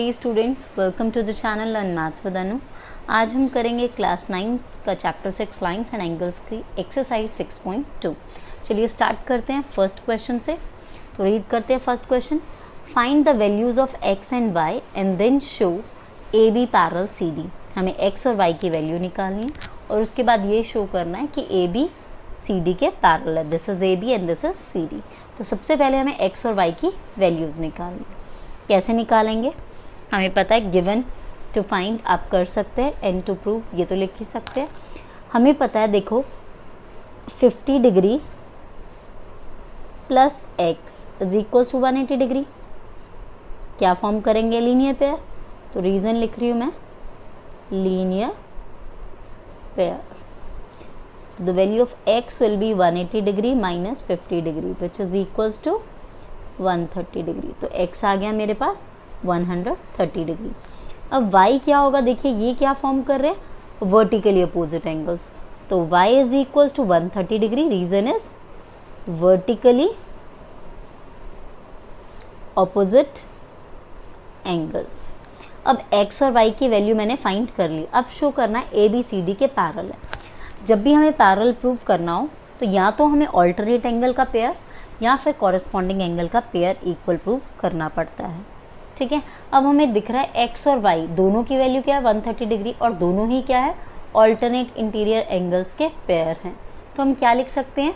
Hey students, welcome to the channel learn maths with Anu. आज हम करेंगे क्लास 9 का चैप्टर 6 लाइन्स एंड एंगल्स की एक्सरसाइज 6.2। चलिए स्टार्ट करते हैं फर्स्ट क्वेश्चन से। तो रीड करते हैं first question. Find the values of x and y and then show A B parallel C D. हमें एक्स और वाई की वैल्यू निकालनी है और उसके बाद ये शो करना है कि ए बी सी डी के पैरेलल है। This is A B and this is C D. तो सबसे पहले हमें एक्स और वाई की वैल्यूज निकालनी है। कैसे निकालेंगे? हमें पता है गिवन टू फाइंड आप कर सकते हैं, एंड टू प्रूव ये तो लिख ही सकते हैं। हमें पता है, देखो 50 degree plus x is equal to 180 degree. क्या फॉर्म करेंगे? Linear pair. तो रीजन लिख रही हूँ मैं, linear pair. The value of x will be 180 degree minus 50 degree which is equal to 130 degree. तो x आ गया मेरे पास 130 डिग्री। अब y क्या होगा? देखिए ये क्या फॉर्म कर रहे हैं, वर्टिकली अपोजिट एंगल्स। तो y is equal to 130 degree. Reason is vertically opposite angles. अब x और y की वैल्यू मैंने फाइंड कर ली। अब शो करना है ए बी सी डी के पैरेलल है। जब भी हमें पैरेलल प्रूव करना हो तो या तो हमें ऑल्टरनेट एंगल का पेयर या फिर कॉरेस्पॉन्डिंग एंगल का पेयर इक्वल प्रूव करना पड़ता है। ठीक है, अब हमें दिख रहा है एक्स और वाई दोनों की वैल्यू क्या है, 130 डिग्री, और दोनों ही क्या है, ऑल्टरनेट इंटीरियर एंगल्स के पेयर हैं। तो हम क्या लिख सकते हैं,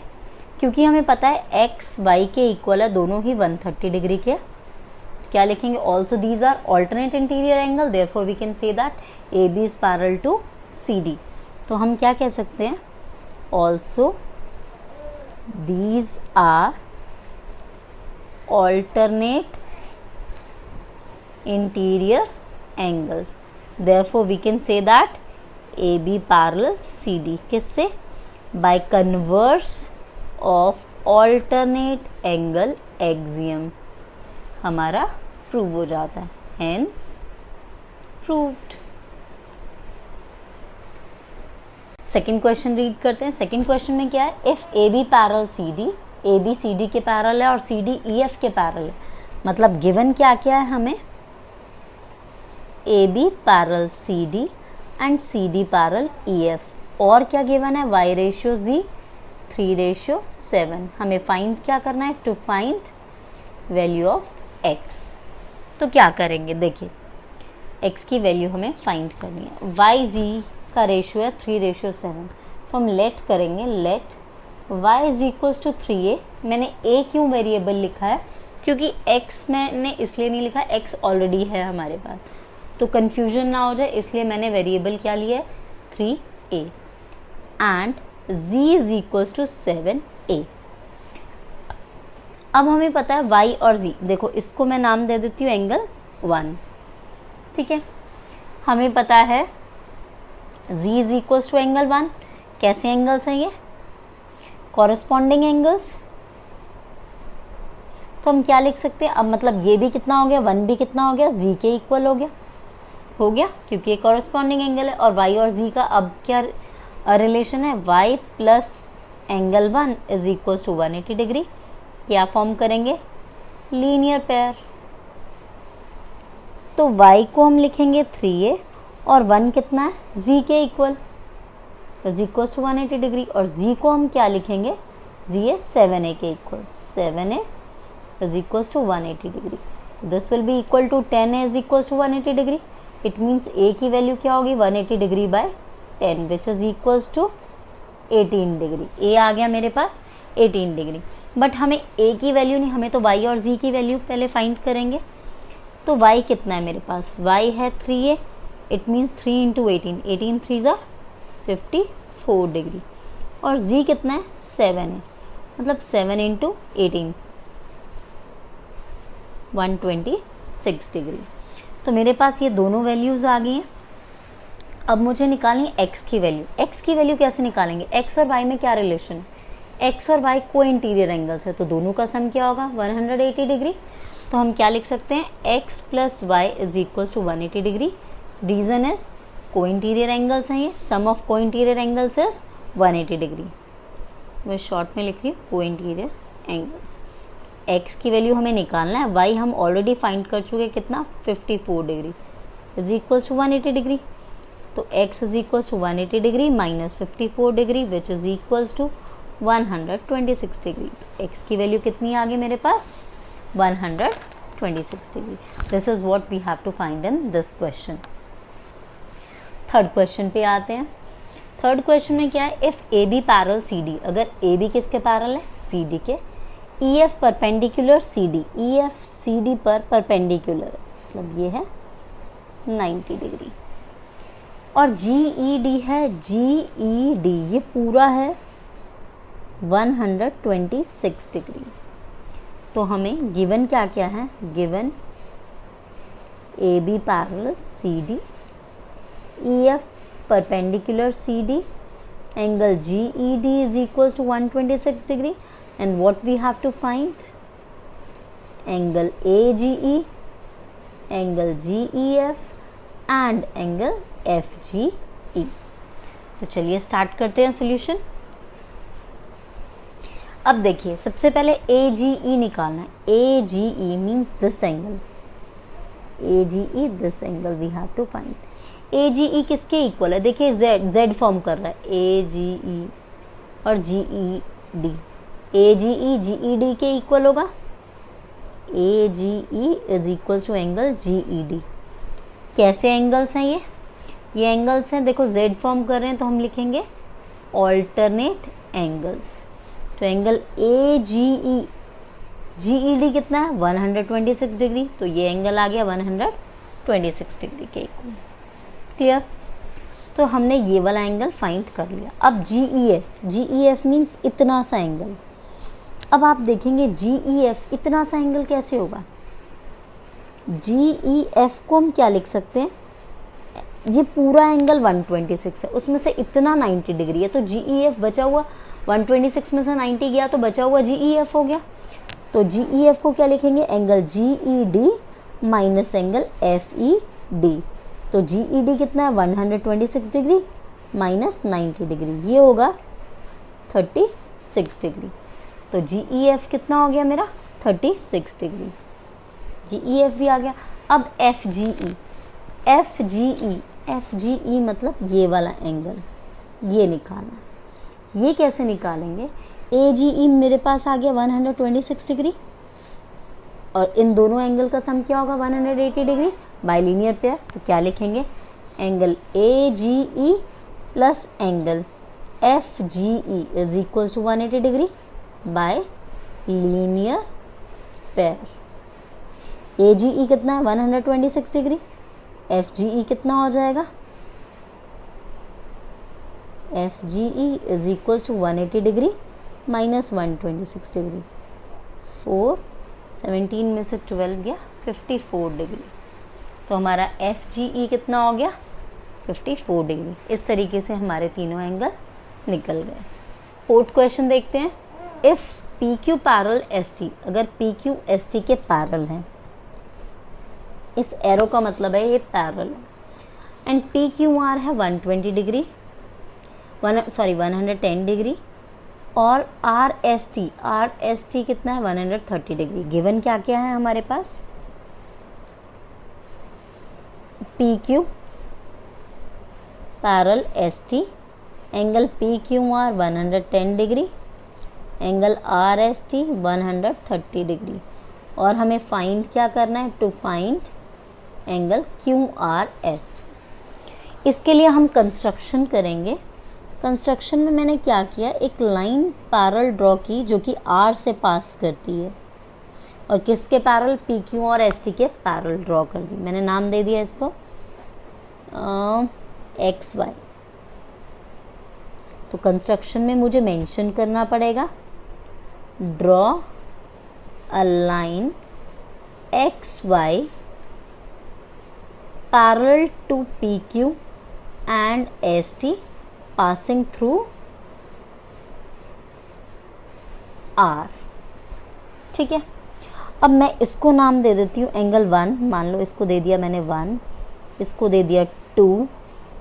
क्योंकि हमें पता है एक्स वाई के इक्वल है, दोनों ही 130 डिग्री के। क्या लिखेंगे? Also these are alternate interior angle, therefore we can say that A B is parallel to C D. तो हम क्या कह सकते हैं, also these are alternate interior angles, therefore we can say that AB parallel CD। किससे? by converse of alternate angle axiom हमारा prove हो जाता है, hence proved। Second question read करते हैं। सेकेंड क्वेश्चन में क्या है, if AB parallel CD, A B C D के पैरेलल है और सी डी ई एफ के पैरेलल है। मतलब गिवन क्या क्या है हमें, A B parallel C D and C D parallel E F. और क्या गिवन है, वाई रेशियो जी 3:7। हमें फाइंड क्या करना है, to find value of x. तो क्या करेंगे, देखिए एक्स की वैल्यू हमें फाइंड करनी है। वाई जी का रेशियो है 3:7, तो हम लेट करेंगे, let y is equals to 3a। मैंने a क्यों वेरिएबल लिखा है, क्योंकि x मैंने इसलिए नहीं लिखा, x ऑलरेडी है हमारे पास, तो कंफ्यूजन ना हो जाए, इसलिए मैंने वेरिएबल क्या लिया है, 3a। And z is equals to 7a। अब हमें पता है y और z, देखो इसको मैं नाम दे देती हूँ एंगल 1। ठीक है, हमें पता है z is equals to angle 1। कैसे एंगल्स हैं ये, कॉरेस्पॉन्डिंग एंगल्स। तो हम क्या लिख सकते हैं, अब मतलब ये भी कितना हो गया, 1 भी कितना हो गया, z के इक्वल हो गया क्योंकि ये कॉरेस्पॉन्डिंग एंगल है। और y और z का अब क्या रिलेशन है, y plus angle 1 is equal to 180 degree. क्या फॉर्म करेंगे, लीनियर पेयर। तो y को हम लिखेंगे 3a और 1 कितना है, z के equal is equal to 180 degree. और z को हम क्या लिखेंगे, z है 7a के equal, 7a is equal to 180 degree. This will be equal to 10a is equal to 180 degree. It means a की वैल्यू क्या होगी, 180 degree by 10 which is equal to 18 degree. a आ गया मेरे पास 18 डिग्री। बट हमें a की वैल्यू नहीं, हमें तो y और z की वैल्यू पहले फाइंड करेंगे। तो y कितना है मेरे पास, y है 3a, इट मीन्स 3 इंटू 18, 18 3 ज़ा 54 डिग्री। और z कितना है, 7 है, मतलब 7 इंटू 18 126 डिग्री। तो मेरे पास ये दोनों वैल्यूज़ आ गई हैं। अब मुझे निकालनी है x की वैल्यू। x की वैल्यू कैसे निकालेंगे, x और y में क्या रिलेशन है, x और y को इंटीरियर एंगल्स है, तो दोनों का सम क्या होगा, 180 डिग्री। तो हम क्या लिख सकते हैं, x प्लस y is equal to 180 degree. Reason is co interior angles हैं, ये sum of co interior angles is 180 degree. मैं शॉर्ट में लिख रही हूँ को इंटीरियर एंगल्स। x की वैल्यू हमें निकालना है, y हम ऑलरेडी फाइंड कर चुके कितना 54 degree is equals to 180 degree. तो x is equals to 180 degree minus 54 degree which is equals to 126 degree. x की वैल्यू कितनी आ गई मेरे पास 126 degree. This is what we have to find in this question. Third question पे आते हैं। थर्ड क्वेश्चन में क्या है, if A B parallel C D, अगर ए बी किसके पैरल है सी डी के, E F perpendicular C D, E F C D पर परपेंडिकुलर मतलब ये है 90 डिग्री, और जी ई डी है, जी ई डी ये पूरा है 126 डिग्री। तो हमें गिवन क्या क्या है, given A B parallel C D, E F perpendicular CD, angle GED is equals to 126 degree, and what we have to find, angle AGE, angle GEF and angle FGE। तो चलिए start करते हैं solution. अब देखिए सबसे पहले AGE निकालना है। AGE means this angle, AGE this angle we have to find। AGE किसके इक्वल है, देखिए Z फॉर्म कर रहा है, AGE और GED, AGE GED के इक्वल होगा, AGE is equal to angle GED। कैसे एंगल्स हैं ये एंगल्स हैं, देखो Z फॉर्म कर रहे हैं तो हम लिखेंगे ऑल्टरनेट एंगल्स। तो एंगल AGE GED कितना है 126 डिग्री, तो ये एंगल आ गया 126 डिग्री के इक्वल। क्लियर, तो हमने ये वाला एंगल फाइंड कर लिया। अब GEF मीन्स इतना सा एंगल। अब आप देखेंगे GEF इतना सा एंगल कैसे होगा, GEF को हम क्या लिख सकते हैं, ये पूरा एंगल 126 है, उसमें से इतना 90 डिग्री है, तो GEF बचा हुआ 126 में से 90 गया तो बचा हुआ GEF हो गया। तो GEF को क्या लिखेंगे, angle GED minus angle FED। तो GED कितना है 126 डिग्री माइनस 90 डिग्री, ये होगा 36 डिग्री। तो GEF कितना हो गया मेरा 36 डिग्री, GEF भी आ गया। अब FGE मतलब ये वाला एंगल, ये निकालना। ये कैसे निकालेंगे, AGE मेरे पास आ गया 126 डिग्री और इन दोनों एंगल का सम क्या होगा 180 डिग्री बाइलिनियर पेयर। तो क्या लिखेंगे, angle AGE plus angle FGE is equal to 180 degree by linear pair. AGE कितना है 126 डिग्री, FGE कितना हो जाएगा, FGE is equal to 180 degree minus 126 degree, 17 में से 12 गया 54 डिग्री। तो हमारा FGE कितना हो गया 54 डिग्री। इस तरीके से हमारे तीनों एंगल निकल गए। फोर्थ क्वेश्चन देखते हैं, इफ PQ पैरल ST, अगर PQ ST के पैरल हैं, इस एरो का मतलब है ये पैरल है, एंड PQR है 110 डिग्री और RST कितना है 130 डिग्री। गिवन क्या क्या है हमारे पास, PQ parallel ST, angle PQR 110 degree, angle RST 130 degree, और हमें फाइंड क्या करना है, टू फाइंड एंगल QRS। इसके लिए हम कंस्ट्रक्शन करेंगे। कंस्ट्रक्शन में मैंने क्या किया, एक लाइन पैरल ड्रॉ की जो कि R से पास करती है, और किसके पैरल, PQ और ST के पैरल ड्रॉ कर दी। मैंने नाम दे दिया इसको XY। तो कंस्ट्रक्शन में मुझे मेंशन करना पड़ेगा, draw a line XY parallel to PQ and ST passing through R। ठीक है, अब मैं इसको नाम दे देती हूँ एंगल 1, मान लो इसको दे दिया मैंने 1, इसको दे दिया 2,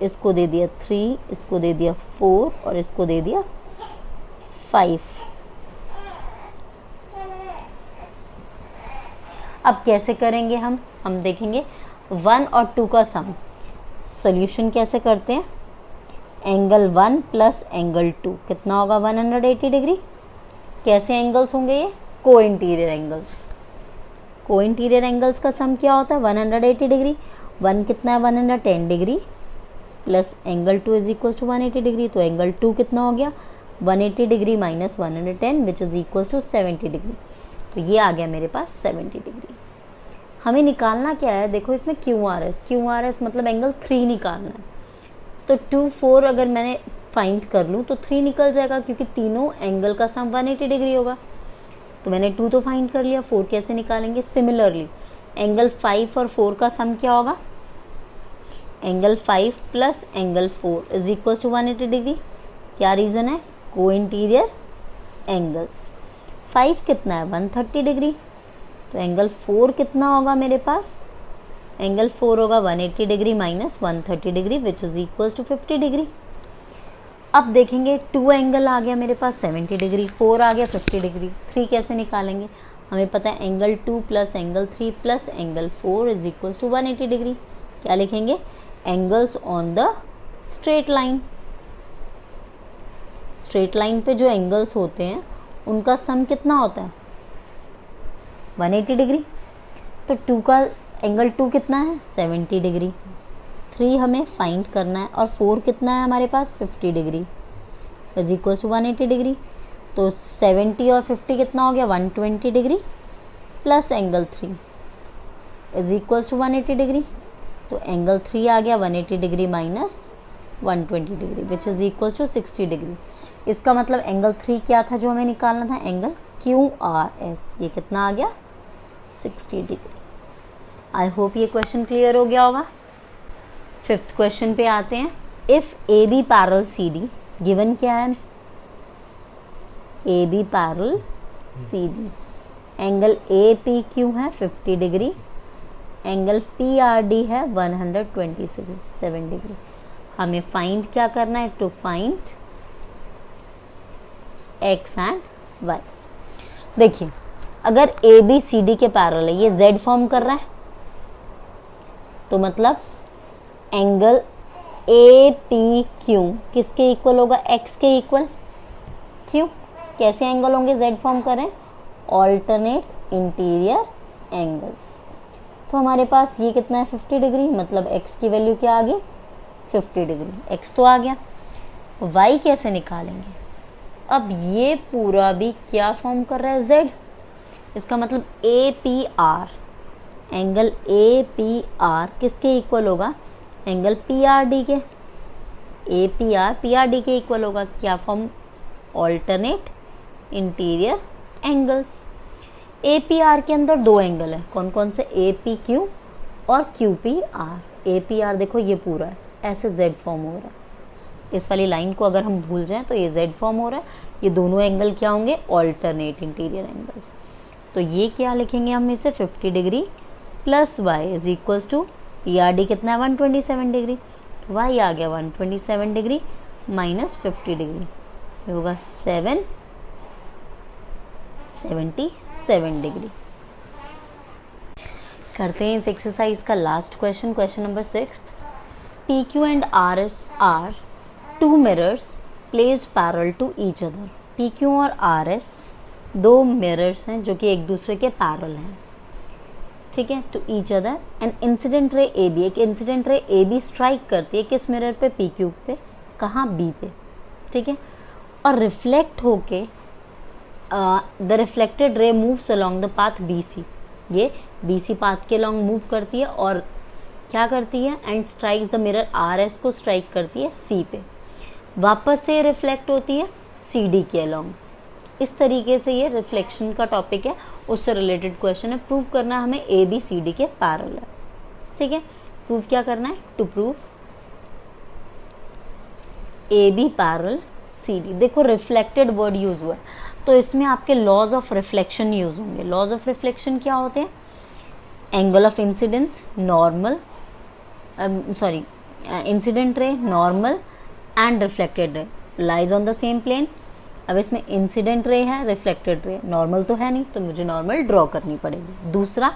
इसको दे दिया 3, इसको दे दिया 4 और इसको दे दिया 5। अब कैसे करेंगे हम देखेंगे 1 और 2 का सम। सॉल्यूशन कैसे करते हैं, एंगल 1 प्लस एंगल 2 कितना होगा 180 डिग्री। कैसे एंगल्स होंगे ये, को इंटीरियर एंगल्स। को इंटीरियर एंगल्स का सम क्या होता है 180 डिग्री। 1 कितना है 110 degree plus angle 2 is equal to 180 degree. तो एंगल 2 कितना हो गया 180 degree minus 110 which is equal to 70 degree. तो ये आ गया मेरे पास 70 डिग्री। हमें निकालना क्या है, देखो इसमें क्यू आर एस मतलब एंगल 3 निकालना है। तो 2 4 अगर मैंने फाइंड कर लूँ तो 3 निकल जाएगा, क्योंकि तीनों एंगल का सम 180 डिग्री होगा। तो मैंने 2 तो फाइंड कर लिया, 4 कैसे निकालेंगे। सिमिलरली एंगल 5 और 4 का सम क्या होगा, angle 5 plus angle 4 is equal to 180 degree. क्या रीज़न है, को इंटीरियर एंगल्स। 5 कितना है 130 डिग्री, तो एंगल 4 कितना होगा मेरे पास, एंगल 4 होगा 180 degree minus 130 degree which is equal to 50 degree. अब देखेंगे 2 एंगल आ गया मेरे पास 70 डिग्री, 4 आ गया 50 डिग्री। 3 कैसे निकालेंगे, हमें पता है angle 2 plus angle 3 plus angle 4 is equal to 180 degree. क्या लिखेंगे, angles on the straight line. Straight line पे जो एंगल्स होते हैं उनका सम कितना होता है 180 डिग्री। तो 2 का एंगल 2 कितना है 70 डिग्री। 3 हमें फाइंड करना है और 4 कितना है हमारे पास 50 degree is equal to 180 degree. तो 70 और 50 कितना हो गया 120 degree plus angle 3 is equal to 180 degree. तो एंगल 3 आ गया 180 degree minus 120 degree which is equal to 60 degree. इसका मतलब एंगल 3 क्या था जो हमें निकालना था, एंगल QRS। ये कितना आ गया 60 डिग्री। आई होप ये क्वेश्चन क्लियर हो गया होगा। 5th क्वेश्चन पे आते हैं। If AB parallel CD, given क्या है AB parallel CD, angle APQ है 50 डिग्री, एंगल PRD है 127 डिग्री। हमें फाइंड क्या करना है, to find X and Y। देखिए अगर ABCD के पैरल है, ये Z फॉर्म कर रहा है, तो मतलब एंगल APQ किसके इक्वल होगा, X के इक्वल। क्यों, कैसे एंगल होंगे Z फॉर्म करें, ऑल्टरनेट इंटीरियर एंगल्स। तो हमारे पास ये कितना है 50 डिग्री, मतलब X की वैल्यू क्या आ गई 50 डिग्री। X तो आ गया। Y कैसे निकालेंगे, अब ये पूरा भी क्या फॉर्म कर रहा है Z, इसका मतलब APR, एंगल APR किसके इक्वल होगा, एंगल PRD के। APR PRD के इक्वल होगा, क्या form, alternate interior angles. APR के अंदर 2 एंगल है, कौन कौन से, APQ और QPR। APR देखो ये पूरा है, ऐसे Z फॉर्म हो रहा है। इस वाली लाइन को अगर हम भूल जाएं तो ये Z फॉर्म हो रहा है। ये दोनों एंगल क्या होंगे, ऑल्टरनेट इंटीरियर एंगल्स। तो ये क्या लिखेंगे हम इसे 50 degree plus Y is equals to PRD कितना है 127 डिग्री, तो Y आ गया 127 डिग्री माइनस 50 डिग्री, ये होगा 777 डिग्री। करते हैं इस एक्सरसाइज का last question, question number 6। PQ एंड RS are 2 mirrors placed parallel to each other. PQ और RS 2 मिरर्स हैं जो कि एक दूसरे के पैरेलल हैं, ठीक है, to each other. And incident ray AB, एक इंसिडेंट रे AB स्ट्राइक करती है किस मिरर पे, PQ पे, कहाँ, B पे, ठीक है, और रिफ्लेक्ट होके the reflected ray moves along the path BC, ये BC पाथ के लॉन्ग मूव करती है और क्या करती है, and strikes the mirror RS को स्ट्राइक करती है C पे, वापस से रिफ्लेक्ट होती है CD के अलोंग। इस तरीके से ये रिफ्लेक्शन का टॉपिक है, उससे रिलेटेड क्वेश्चन है। प्रूव करना हमें ABCD के पैरेलल है, ठीक है। प्रूव क्या करना है, to prove AB parallel CD। देखो रिफ्लेक्टेड वर्ड यूज हुआ है, तो इसमें आपके लॉज ऑफ रिफ्लेक्शन यूज होंगे। लॉज ऑफ रिफ्लेक्शन क्या होते हैं, angle of incidence normal, incident ray normal and reflected ray lies on the same plane. अब इसमें इंसिडेंट रे है, रिफ्लेक्टेड रे, नॉर्मल तो है नहीं तो मुझे नॉर्मल ड्रॉ करनी पड़ेगी। दूसरा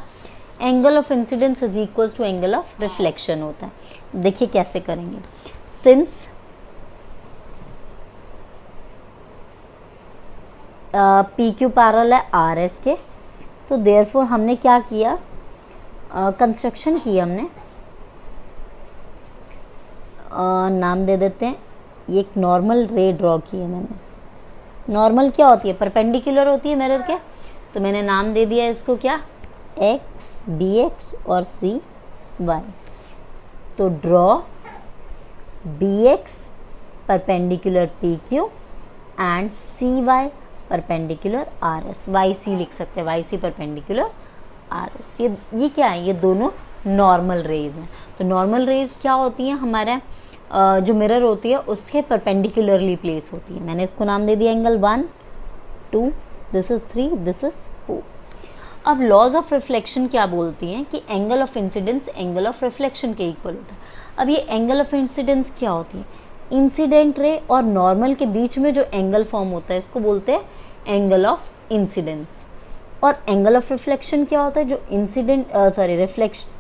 angle of incidence is equal to angle of reflection होता है। देखिए कैसे करेंगे। सिंस पी क्यू पैरेलल है आर एस के, तो देयरफॉर हमने क्या किया, कंस्ट्रक्शन की हमने, नाम दे देते हैं, ये एक नॉर्मल रे ड्रॉ की है मैंने। नॉर्मल क्या होती है, परपेंडिकुलर होती है मिरर के, तो मैंने नाम दे दिया इसको क्या, एक्स, बी एक्स और सी वाई। तो draw B X perpendicular P Q and C Y perpendicular R S. Y C लिख सकते हैं, Y C perpendicular R S. ये क्या है, ये दोनों नॉर्मल रेज हैं। तो नॉर्मल रेज क्या होती हैं, हमारे जो मिरर होती है उसके परपेंडिकुलरली प्लेस होती है। मैंने इसको नाम दे दिया angle 1 2, this is 3, this is 4। अब लॉज ऑफ रिफ्लेक्शन क्या बोलती हैं कि angle of incidence angle of reflection के इक्वल होता है। अब ये एंगल ऑफ इंसिडेंस क्या होती है, इंसिडेंट रे और नॉर्मल के बीच में जो एंगल फॉर्म होता है इसको बोलते हैं एंगल ऑफ इंसिडेंस। और एंगल ऑफ रिफ्लेक्शन क्या होता है, जो इंसिडेंट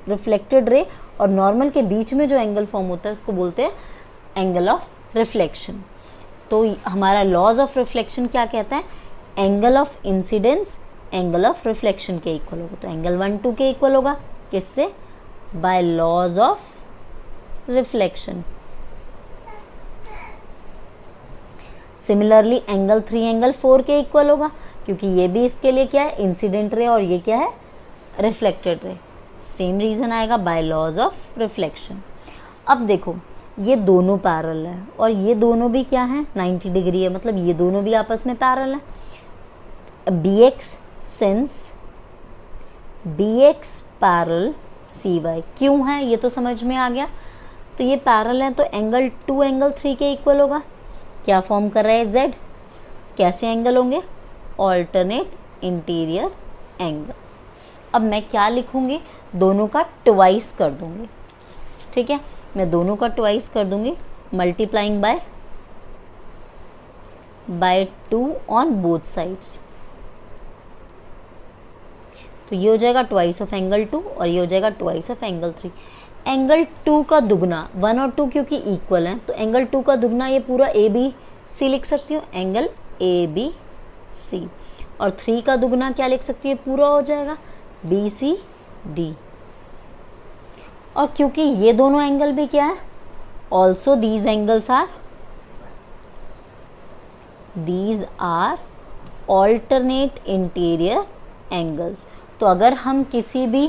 रिफ्लेक्टेड रे और नॉर्मल के बीच में जो एंगल फॉर्म होता है उसको बोलते हैं एंगल ऑफ रिफ्लेक्शन। तो हमारा लॉज ऑफ रिफ्लेक्शन क्या कहता है, angle of incidence angle of reflection के इक्वल होगा। तो एंगल 1 2 के इक्वल होगा, किससे, by laws of reflection. Similarly angle 3 angle 4 के इक्वल होगा, क्योंकि ये भी इसके लिए क्या है, इंसिडेंट रे और ये क्या है, रिफ्लेक्टेड रे। सेम रीजन आएगा, बाय लॉज ऑफ रिफ्लेक्शन। अब देखो ये दोनों पैरेलल है और ये दोनों भी क्या है, 90 डिग्री है, मतलब ये दोनों भी आपस में पैरेलल है। B X since B X parallel C Y क्यों है, ये तो समझ में आ गया। तो ये पैरेलल है तो एंगल 2 एंगल 3 के इक्वल होगा। क्या फॉर्म कर रहा है, जेड। कैसे एंगल होंगे, ऑल्टरनेट इंटीरियर एंगल्स। अब मैं क्या लिखूंगी, दोनों का ट्वाइस कर दूंगी, ठीक है, मैं दोनों का ट्वाइस कर दूंगी, multiplying by 2 on both sides. तो ये हो जाएगा ट्वाइस ऑफ एंगल 2 और ये हो जाएगा ट्वाइस ऑफ एंगल 3। एंगल 2 का दुगना, 1 और 2 क्योंकि इक्वल हैं तो एंगल 2 का दुगना ये पूरा ए बी सी लिख सकती हूँ, एंगल ए बी सी। और 3 का दुगना क्या लिख सकती है, पूरा हो जाएगा बी सी डी। और क्योंकि ये दोनों एंगल भी क्या है, also these are alternate interior angles. तो अगर हम किसी भी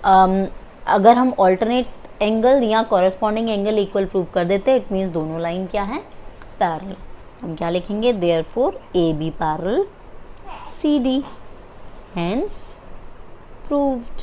अगर हम ऑल्टरनेट एंगल या कॉरेस्पॉन्डिंग एंगल इक्वल प्रूव कर देते हैं, इट मीन्स दोनों लाइन क्या है, पैरेलल। हम क्या लिखेंगे, therefore A B parallel C D, hence proved.